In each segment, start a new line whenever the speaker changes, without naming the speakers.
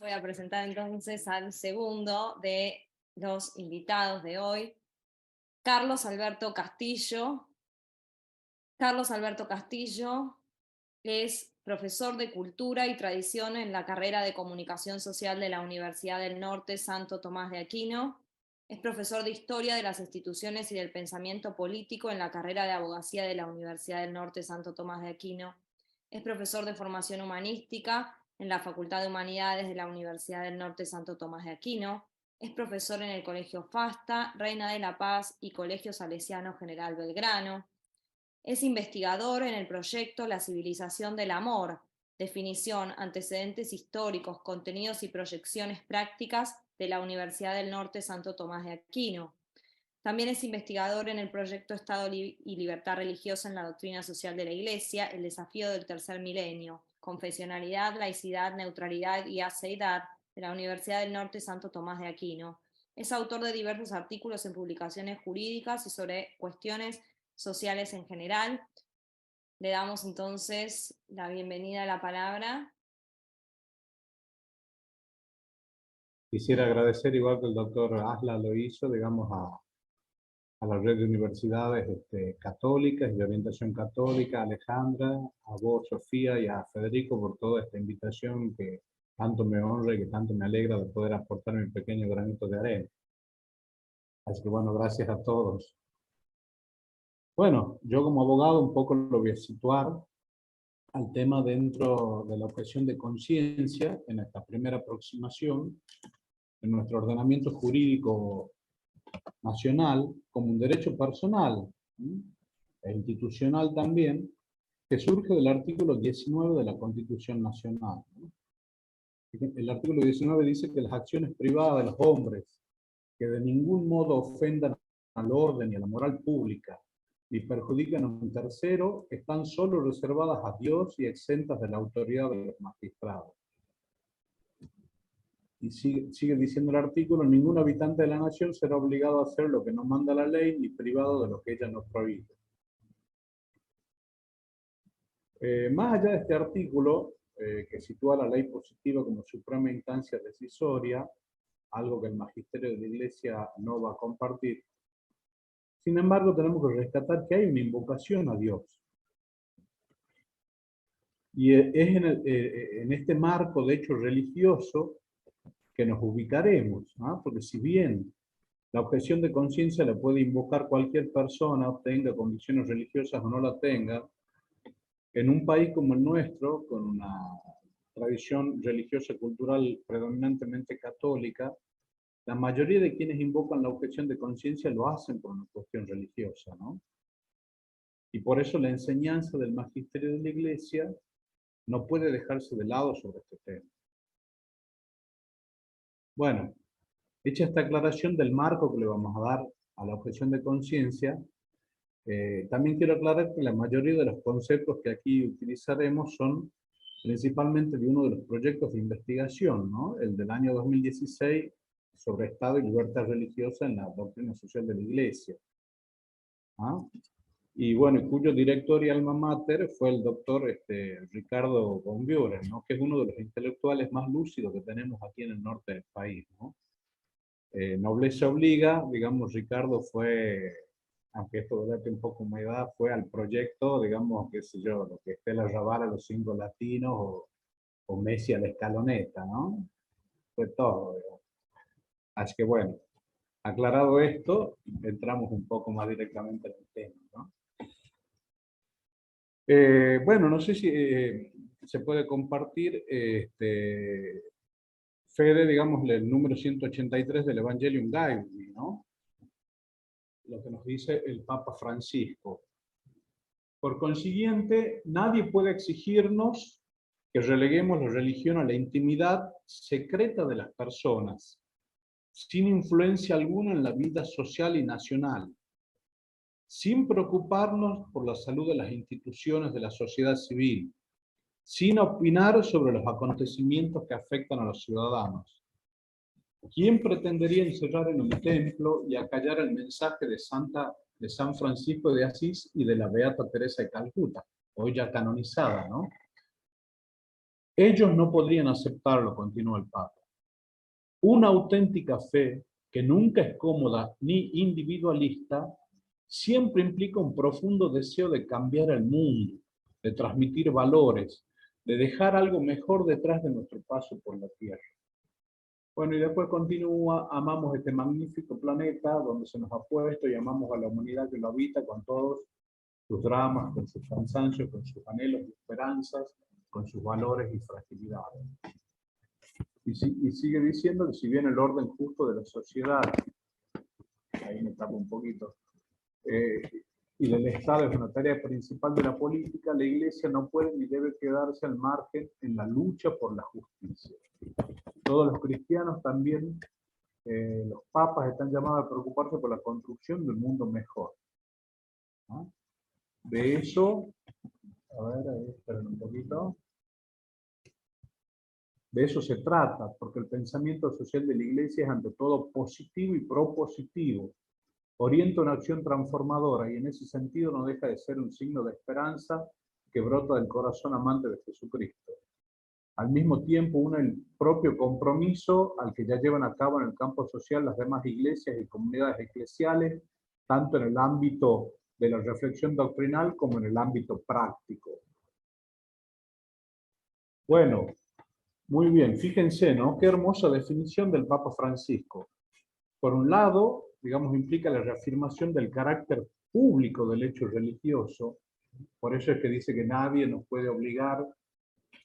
Voy a presentar entonces al segundo de los invitados de hoy, Carlos Alberto Castillo. Carlos Alberto Castillo es profesor de Cultura y Tradición en la carrera de Comunicación Social de la Universidad del Norte Santo Tomás de Aquino. Es profesor de Historia de las Instituciones y del Pensamiento Político en la carrera de Abogacía de la Universidad del Norte Santo Tomás de Aquino. Es profesor de Formación Humanística en la Facultad de Humanidades de la Universidad del Norte Santo Tomás de Aquino. Es profesor en el Colegio FASTA, Reina de la Paz y Colegio Salesiano General Belgrano. Es investigador en el proyecto La Civilización del Amor, definición, antecedentes históricos, contenidos y proyecciones prácticas de la Universidad del Norte Santo Tomás de Aquino. También es investigador en el proyecto Estado y Libertad Religiosa en la Doctrina Social de la Iglesia, el desafío del tercer milenio, confesionalidad, laicidad, neutralidad y aseidad de la Universidad del Norte Santo Tomás de Aquino. Es autor de diversos artículos en publicaciones jurídicas y sobre cuestiones sociales en general. Le damos entonces la bienvenida a la palabra.
Quisiera agradecer, igual que el doctor Asla lo hizo, digamos, a la red de universidades católicas y de orientación católica, a Alejandra, a vos, Sofía, y a Federico por toda esta invitación que tanto me honra y que tanto me alegra de poder aportar mi pequeño granito de arena. Así que bueno, gracias a todos. Bueno, yo como abogado un poco lo voy a situar al tema dentro de la objeción de conciencia en esta primera aproximación en nuestro ordenamiento jurídico nacional como un derecho personal e institucional también, que surge del artículo 19 de la Constitución Nacional. El artículo 19 dice que las acciones privadas de los hombres que de ningún modo ofendan al orden y a la moral pública y perjudican a un tercero están solo reservadas a Dios y exentas de la autoridad de los magistrados. Y sigue diciendo el artículo, ningún habitante de la nación será obligado a hacer lo que no manda la ley, ni privado de lo que ella no prohíbe. Más allá de este artículo, que sitúa la ley positiva como suprema instancia decisoria, algo que el magisterio de la Iglesia no va a compartir, sin embargo tenemos que rescatar que hay una invocación a Dios. Y es en este marco de hecho religioso que nos ubicaremos, ¿no? Porque si bien la objeción de conciencia la puede invocar cualquier persona, tenga convicciones religiosas o no la tenga, en un país como el nuestro, con una tradición religiosa y cultural predominantemente católica, la mayoría de quienes invocan la objeción de conciencia lo hacen por una cuestión religiosa, ¿no? Y por eso la enseñanza del magisterio de la Iglesia no puede dejarse de lado sobre este tema. Bueno, hecha esta aclaración del marco que le vamos a dar a la objeción de conciencia, también quiero aclarar que la mayoría de los conceptos que aquí utilizaremos son principalmente de uno de los proyectos de investigación, ¿no? El del año 2016 sobre Estado y libertad religiosa en la doctrina social de la Iglesia. ¿Ah? Y bueno, cuyo director y alma mater fue el doctor Ricardo von Buren, ¿no? Que es uno de los intelectuales más lúcidos que tenemos aquí en el norte del país, ¿no? Nobleza obliga, digamos, Ricardo fue, aunque esto date un poco mi edad, fue al proyecto, digamos, qué sé yo, lo que esté la Raval a los 5 latinos o Messi a la escaloneta, ¿no? Fue todo, digamos. Así que bueno, aclarado esto, entramos un poco más directamente en el tema, ¿no? Bueno, no sé si se puede compartir, Fede, digamos, el número 183 del Evangelium Gaudium, ¿no? Lo que nos dice el Papa Francisco. Por consiguiente, nadie puede exigirnos que releguemos la religión a la intimidad secreta de las personas, sin influencia alguna en la vida social y nacional, sin preocuparnos por la salud de las instituciones de la sociedad civil, sin opinar sobre los acontecimientos que afectan a los ciudadanos. ¿Quién pretendería encerrar en un templo y acallar el mensaje de San Francisco de Asís y de la Beata Teresa de Calcuta, hoy ya canonizada, ¿no? Ellos no podrían aceptarlo, continúa el Papa. Una auténtica fe que nunca es cómoda ni individualista, siempre implica un profundo deseo de cambiar el mundo, de transmitir valores, de dejar algo mejor detrás de nuestro paso por la Tierra. Bueno, y después continúa, amamos este magnífico planeta donde se nos ha puesto y amamos a la humanidad que lo habita con todos sus dramas, con sus cansancios, con sus anhelos y esperanzas, con sus valores y fragilidades. Y sigue diciendo que si bien el orden justo de la sociedad, ahí me tapo un poquito, y del Estado es una tarea principal de la política, la Iglesia no puede ni debe quedarse al margen en la lucha por la justicia. Todos los cristianos también, los papas están llamados a preocuparse por la construcción de un mundo mejor, ¿no? De eso, a ver, ahí, esperen un poquito. De eso se trata, porque el pensamiento social de la Iglesia es ante todo positivo y propositivo. Orienta una acción transformadora y en ese sentido no deja de ser un signo de esperanza que brota del corazón amante de Jesucristo. Al mismo tiempo, une el propio compromiso al que ya llevan a cabo en el campo social las demás iglesias y comunidades eclesiales, tanto en el ámbito de la reflexión doctrinal como en el ámbito práctico. Bueno, muy bien, fíjense, ¿no? Qué hermosa definición del Papa Francisco. Por un lado, digamos, implica la reafirmación del carácter público del hecho religioso. Por eso es que dice que nadie nos puede obligar,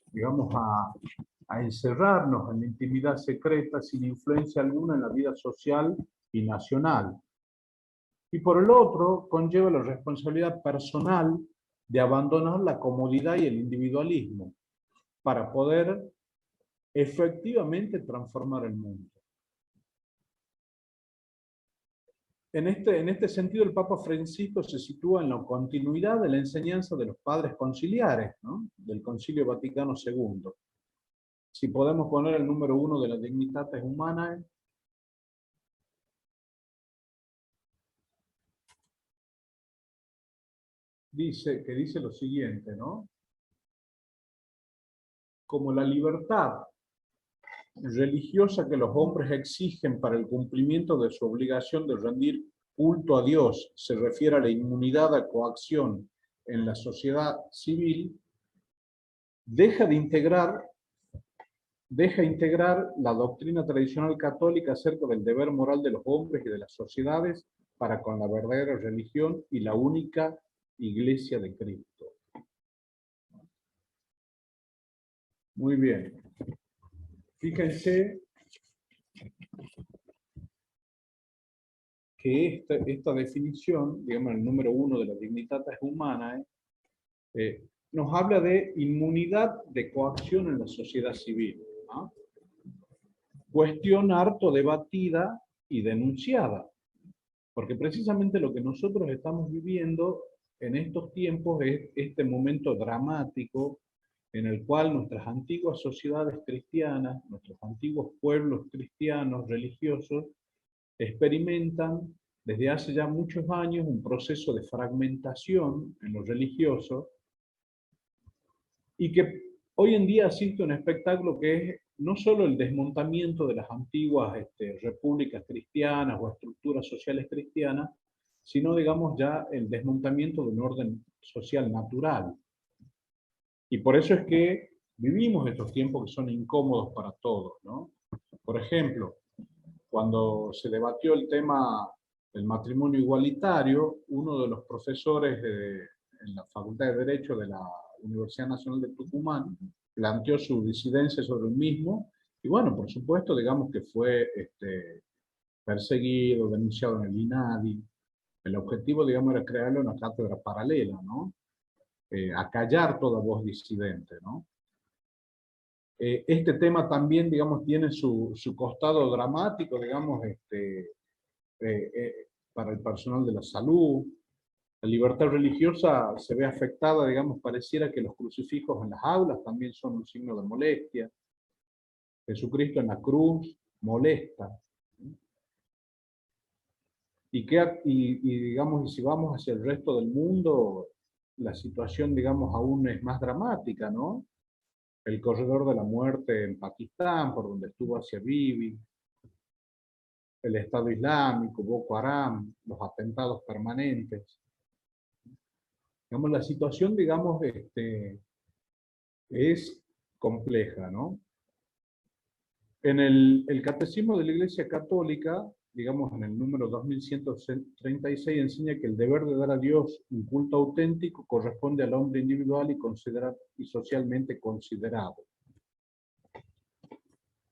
digamos, a encerrarnos en la intimidad secreta sin influencia alguna en la vida social y nacional. Y por el otro, conlleva la responsabilidad personal de abandonar la comodidad y el individualismo para poder efectivamente transformar el mundo. En este sentido, el Papa Francisco se sitúa en la continuidad de la enseñanza de los padres conciliares, ¿no? Del Concilio Vaticano II. Si podemos poner el número 1 de la Dignitatis Humanae, dice lo siguiente, ¿no? Como la libertad religiosa que los hombres exigen para el cumplimiento de su obligación de rendir culto a Dios se refiere a la inmunidad a coacción en la sociedad civil, deja integrar la doctrina tradicional católica acerca del deber moral de los hombres y de las sociedades para con la verdadera religión y la única Iglesia de Cristo. Muy bien. Fíjense que esta definición, digamos, el número 1 de la Dignitatis Humanae, nos habla de inmunidad de coacción en la sociedad civil, ¿no? Cuestión harto debatida y denunciada, porque precisamente lo que nosotros estamos viviendo en estos tiempos es este momento dramático en el cual nuestras antiguas sociedades cristianas, nuestros antiguos pueblos cristianos religiosos, experimentan desde hace ya muchos años un proceso de fragmentación en lo religioso y que hoy en día asiste a un espectáculo que es no solo el desmontamiento de las antiguas repúblicas cristianas o estructuras sociales cristianas, sino, digamos, ya el desmontamiento de un orden social natural. Y por eso es que vivimos estos tiempos que son incómodos para todos, ¿no? Por ejemplo, cuando se debatió el tema del matrimonio igualitario, uno de los profesores en la Facultad de Derecho de la Universidad Nacional de Tucumán planteó su disidencia sobre el mismo, y bueno, por supuesto, digamos que fue perseguido, denunciado en el INADI. El objetivo, digamos, era crearle una cátedra paralela, ¿no? Acallar toda voz disidente, ¿no? Este tema también, digamos, tiene su costado dramático, digamos, para el personal de la salud. La libertad religiosa se ve afectada, digamos, pareciera que los crucifijos en las aulas también son un signo de molestia. Jesucristo en la cruz molesta. Digamos, y si vamos hacia el resto del mundo, la situación, digamos, aún es más dramática, ¿no? el corredor de la muerte en Pakistán, por donde estuvo Asia Bibi, el Estado Islámico, Boko Haram, los atentados permanentes. Digamos, la situación, digamos, es compleja, ¿no? En el Catecismo de la Iglesia Católica, digamos en el número 2136, enseña que el deber de dar a Dios un culto auténtico corresponde al hombre individual y socialmente considerado.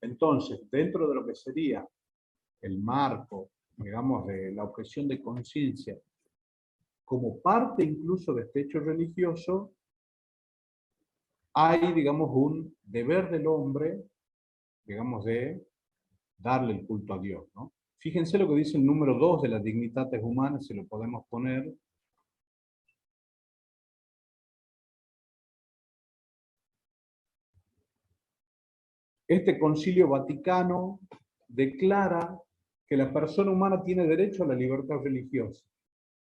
Entonces, dentro de lo que sería el marco, digamos, de la objeción de conciencia, como parte incluso de este hecho religioso, hay, digamos, un deber del hombre, digamos, de darle el culto a Dios, ¿no? Fíjense lo que dice el número 2 de las Dignitates Humanas, si lo podemos poner. Este Concilio Vaticano declara que la persona humana tiene derecho a la libertad religiosa.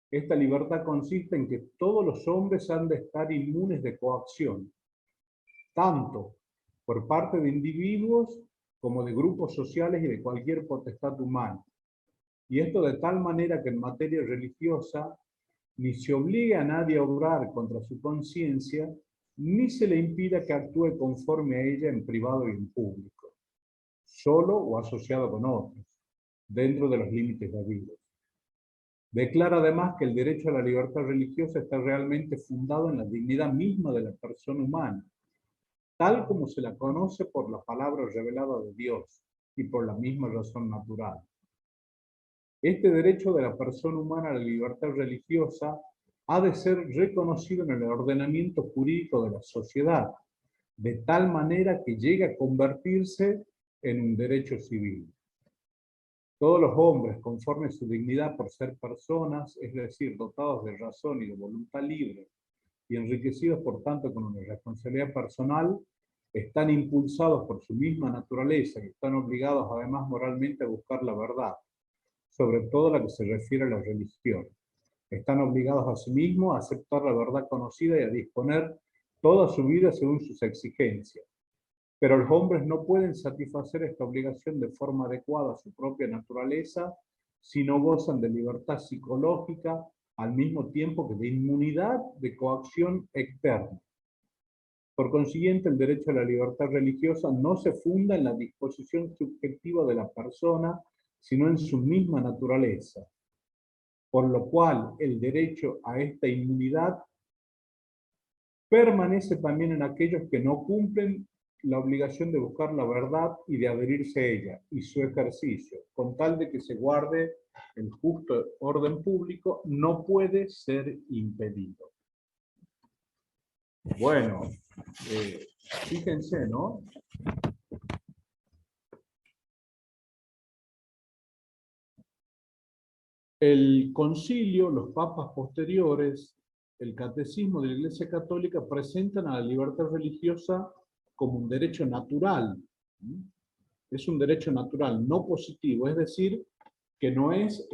Esta libertad consiste en que todos los hombres han de estar inmunes de coacción, tanto por parte de individuos como de grupos sociales y de cualquier potestad humana. Y esto de tal manera que en materia religiosa ni se obliga a nadie a obrar contra su conciencia, ni se le impida que actúe conforme a ella en privado y en público, solo o asociado con otros, dentro de los límites debidos. Declara además que el derecho a la libertad religiosa está realmente fundado en la dignidad misma de la persona humana, tal como se la conoce por la palabra revelada de Dios y por la misma razón natural. Este derecho de la persona humana a la libertad religiosa ha de ser reconocido en el ordenamiento jurídico de la sociedad, de tal manera que llegue a convertirse en un derecho civil. Todos los hombres, conforme a su dignidad por ser personas, es decir, dotados de razón y de voluntad libre, y enriquecidos por tanto con una responsabilidad personal, están impulsados por su misma naturaleza y están obligados además moralmente a buscar la verdad, sobre todo la que se refiere a la religión. Están obligados a sí mismos a aceptar la verdad conocida y a disponer toda su vida según sus exigencias. Pero los hombres no pueden satisfacer esta obligación de forma adecuada a su propia naturaleza si no gozan de libertad psicológica al mismo tiempo que de inmunidad de coacción externa. Por consiguiente, el derecho a la libertad religiosa no se funda en la disposición subjetiva de la persona, sino en su misma naturaleza, por lo cual el derecho a esta inmunidad permanece también en aquellos que no cumplen la obligación de buscar la verdad y de adherirse a ella, y su ejercicio, con tal de que se guarde el justo orden público, no puede ser impedido. Bueno, fíjense, ¿no? El concilio, los papas posteriores, el catecismo de la Iglesia Católica presentan a la libertad religiosa como un derecho natural. Es un derecho natural, no positivo, es decir, que no es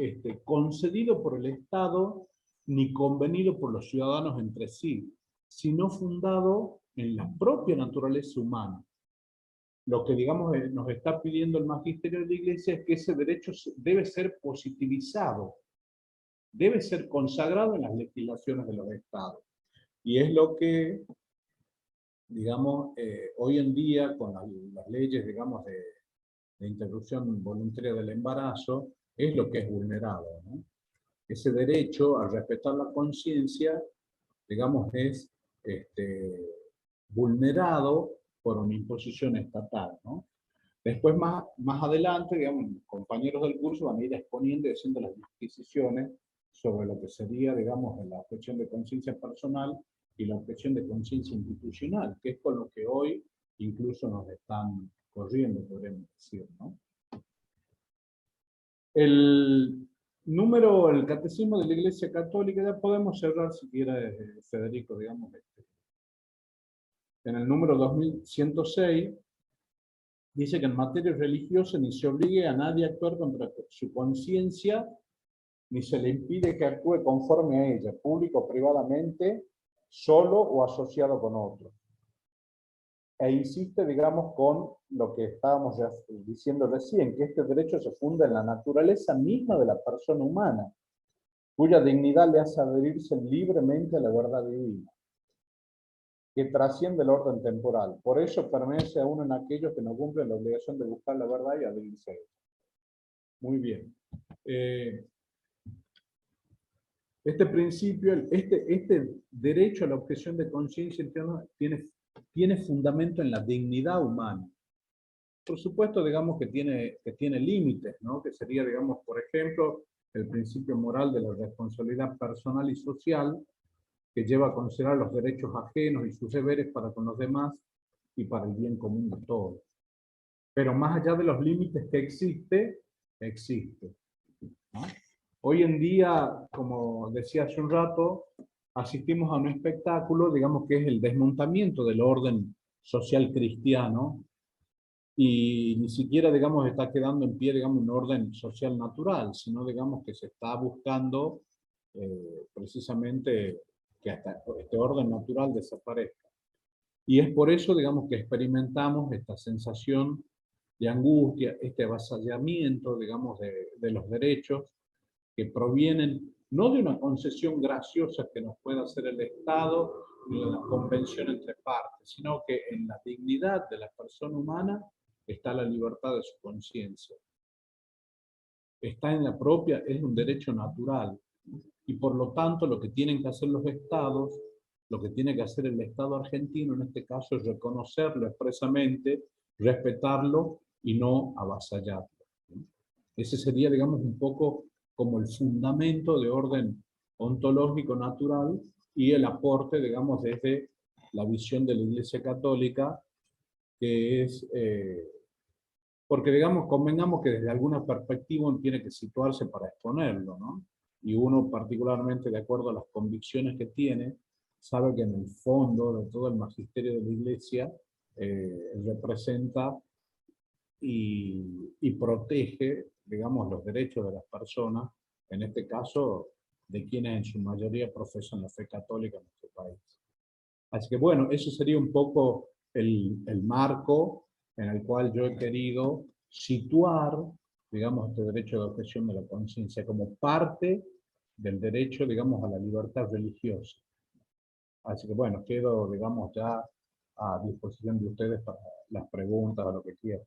concedido por el Estado ni convenido por los ciudadanos entre sí, sino fundado en la propia naturaleza humana. Lo que, digamos, nos está pidiendo el magisterio de la Iglesia es que ese derecho debe ser positivizado, debe ser consagrado en las legislaciones de los estados. Y es lo que, digamos, hoy en día, con las leyes, digamos, de interrupción voluntaria del embarazo, es lo que es vulnerado, ¿no? Ese derecho a respetar la conciencia, digamos, es vulnerado por una imposición estatal, ¿no? Después, más adelante, digamos, compañeros del curso van a ir exponiendo y haciendo las disquisiciones sobre lo que sería, digamos, la objeción de conciencia personal y la objeción de conciencia institucional, que es con lo que hoy incluso nos están corriendo, podríamos decir, ¿no? El Catecismo de la Iglesia Católica, ya podemos cerrar si quiere, Federico, digamos, en el número 2106, dice que en materia religiosa ni se obligue a nadie a actuar contra su conciencia, ni se le impide que actúe conforme a ella, público o privadamente, solo o asociado con otro. e insiste, digamos, con lo que estábamos ya diciendo recién, que este derecho se funda en la naturaleza misma de la persona humana, cuya dignidad le hace adherirse libremente a la verdad divina, que trasciende el orden temporal. Por eso permanece aún en aquellos que no cumplen la obligación de buscar la verdad y adherirse a ella. Muy bien. Este principio, este derecho a la objeción de conciencia tiene fundamento en la dignidad humana. Por supuesto, digamos que tiene límites, ¿no? Que sería, digamos, por ejemplo, el principio moral de la responsabilidad personal y social, que lleva a considerar los derechos ajenos y sus deberes para con los demás y para el bien común de todos. Pero más allá de los límites que existe, ¿no? Hoy en día, como decía hace un rato, asistimos a un espectáculo, digamos que es el desmontamiento del orden social cristiano, y ni siquiera, digamos, está quedando en pie, digamos, un orden social natural, sino, digamos, que se está buscando precisamente que hasta este orden natural desaparezca. Y es por eso, digamos, que experimentamos esta sensación de angustia, este avasallamiento, digamos, de los derechos que provienen no de una concesión graciosa que nos pueda hacer el Estado, ni de una convención entre partes, sino que en la dignidad de la persona humana está la libertad de su conciencia. Está en la propia, es un derecho natural. Y por lo tanto, lo que tienen que hacer los Estados, lo que tiene que hacer el Estado argentino en este caso es reconocerlo expresamente, respetarlo y no avasallarlo. Ese sería, digamos, un poco como el fundamento de orden ontológico natural y el aporte, digamos, desde la visión de la Iglesia Católica, que es, porque, digamos, convengamos que desde alguna perspectiva uno tiene que situarse para exponerlo, ¿no? Y uno, particularmente de acuerdo a las convicciones que tiene, sabe que en el fondo de todo el magisterio de la Iglesia representa y protege, digamos, los derechos de las personas, en este caso, de quienes en su mayoría profesan la fe católica en nuestro país. Así que bueno, eso sería un poco el marco en el cual yo he querido situar, digamos, este derecho de objeción de la conciencia como parte del derecho, digamos, a la libertad religiosa. Así que bueno, quedo, digamos, ya a disposición de ustedes para las preguntas o lo que quieran.